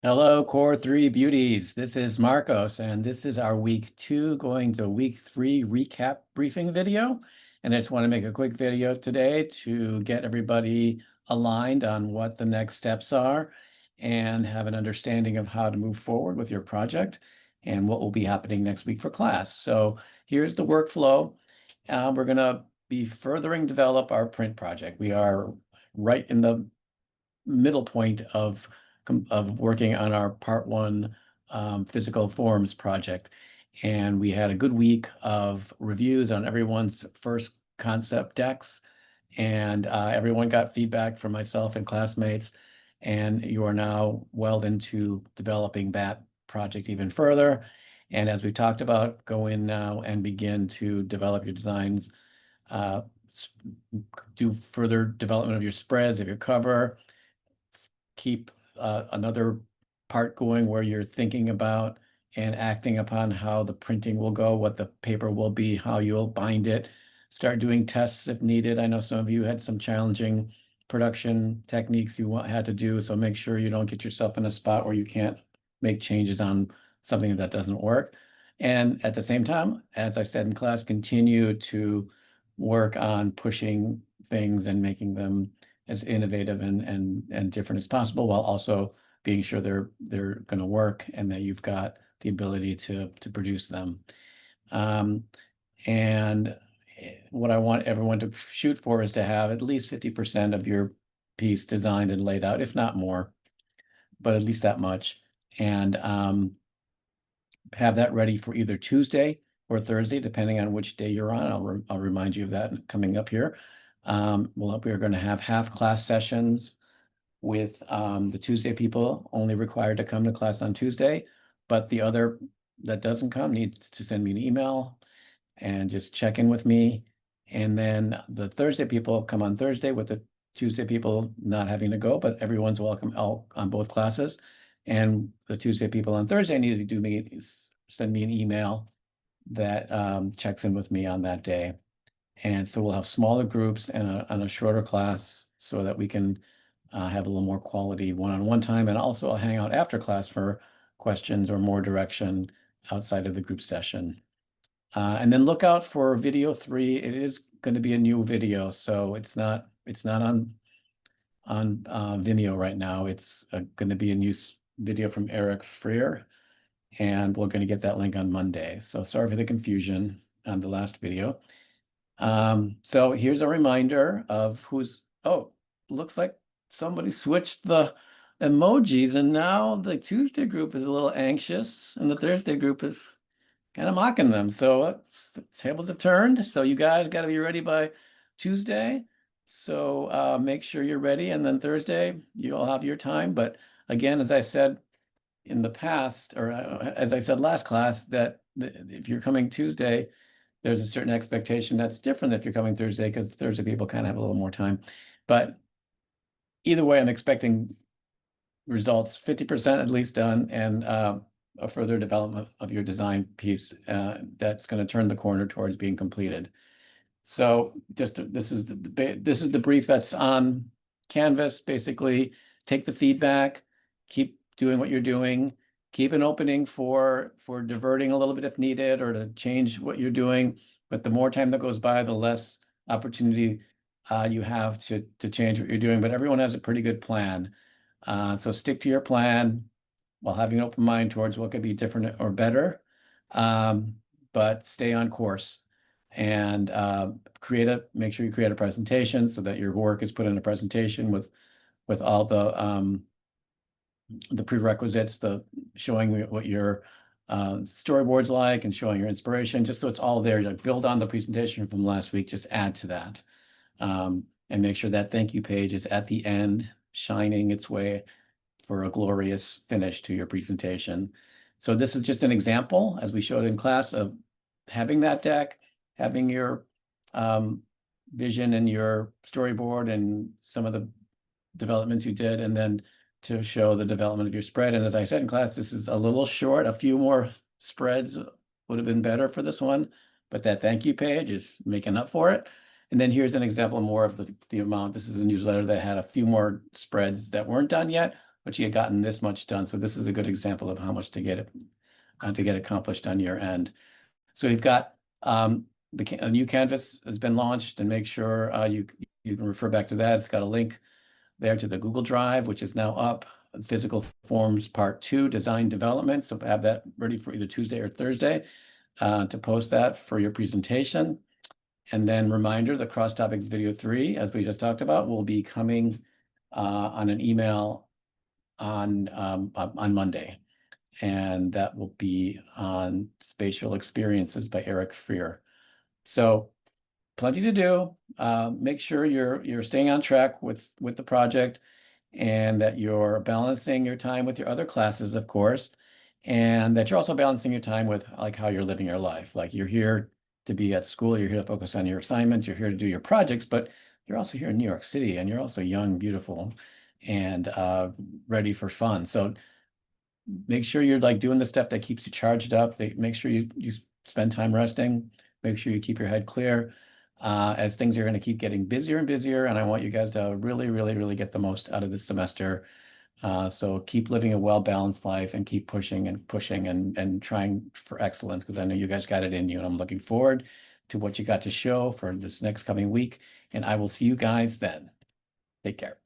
Hello, Core 3 Beauties. This is Marcos, and this is our week 2 going to week 3 recap briefing video. And I just want to make a quick video today to get everybody aligned on what the next steps are and have an understanding of how to move forward with your project and what will be happening next week for class. So here's the workflow. We're going to be furthering develop our print project. We are right in the middle point of working on our part one physical forms project. And we had a good week of reviews on everyone's first concept decks. And everyone got feedback from myself and classmates. And you are now well into developing that project even further. And as we talked about, go in now and begin to develop your designs, uh, do further development of your spreads, of your cover, keep another part going where you're thinking about and acting upon how the printing will go, what the paper will be, how you'll bind it. Start doing tests if needed. I know some of you had some challenging production techniques you had to do, so make sure you don't get yourself in a spot where you can't make changes on something that doesn't work. And at the same time, as I said in class, continue to work on pushing things and making them as innovative and different as possible, while also being sure they're going to work and that you've got the ability to produce them. Um, and what I want everyone to shoot for is to have at least 50% of your piece designed and laid out, if not more, but at least that much. And have that ready for either Tuesday or Thursday, depending on which day you're on. I'll remind you of that coming up here. We are going to have half class sessions with the Tuesday people only required to come to class on Tuesday, but the other that doesn't come needs to send me an email and just check in with me. And then the Thursday people come on Thursday, with the Tuesday people not having to go, but everyone's welcome out on both classes. And the Tuesday people on Thursday need to send me an email that checks in with me on that day. And so we'll have smaller groups and a shorter class so that we can have a little more quality one-on-one time. And also I'll hang out after class for questions or more direction outside of the group session. And then look out for video 3. It is going to be a new video, so it's not on Vimeo right now. It's going to be a new video from Eric Freer, and we're going to get that link on Monday. So sorry for the confusion on the last video. So here's a reminder of looks like somebody switched the emojis, and now the Tuesday group is a little anxious and the Thursday group is kind of mocking them. So tables have turned. So you guys got to be ready by Tuesday. So make sure you're ready. And then Thursday, you all have your time. But again, as I said in the past, or as I said last class, that if you're coming Tuesday, there's a certain expectation that's different if you're coming Thursday, because Thursday people kind of have a little more time. But either way, I'm expecting results 50% at least done, and a further development of your design piece that's going to turn the corner towards being completed. So this is the brief that's on Canvas. Basically, take the feedback, keep doing what you're doing, keep an opening for diverting a little bit if needed, or to change what you're doing. But the more time that goes by, the less opportunity you have to change what you're doing. But everyone has a pretty good plan. So stick to your plan while having an open mind towards what could be different or better. But stay on course and make sure you create a presentation so that your work is put in a presentation with all the prerequisites, the showing what your storyboard's like and showing your inspiration, just so it's all there. Like, build on the presentation from last week, just add to that. And make sure that thank you page is at the end, shining its way for a glorious finish to your presentation. So this is just an example, as we showed in class, of having that deck, having your vision and your storyboard and some of the developments you did, and then to show the development of your spread. And as I said in class, this is a little short. A few more spreads would have been better for this one, but that thank you page is making up for it. And then here's an example more of the amount. This is a newsletter that had a few more spreads that weren't done yet, but you had gotten this much done. So this is a good example of how much to get accomplished on your end. So you've got a new canvas has been launched, and make sure you can refer back to that. It's got a link there to the Google Drive, which is now up. Physical Forms Part 2, Design Development. So have that ready for either Tuesday or Thursday to post that for your presentation. And then reminder, the Cross Topics Video 3, as we just talked about, will be coming on an email on Monday. And that will be on Spatial Experiences by Eric Freer. So plenty to do. Make sure you're staying on track with the project, and that you're balancing your time with your other classes, of course, and that you're also balancing your time with like how you're living your life. Like you're here to be at school, you're here to focus on your assignments, you're here to do your projects, but you're also here in New York City, and you're also young, beautiful, and ready for fun. So make sure you're like doing the stuff that keeps you charged up. Make sure you spend time resting. Make sure you keep your head clear, as things are going to keep getting busier and busier. And I want you guys to really, really, really get the most out of this semester. So keep living a well-balanced life, and keep pushing and pushing and trying for excellence, because I know you guys got it in you, and I'm looking forward to what you got to show for this next coming week. And I will see you guys then. Take care.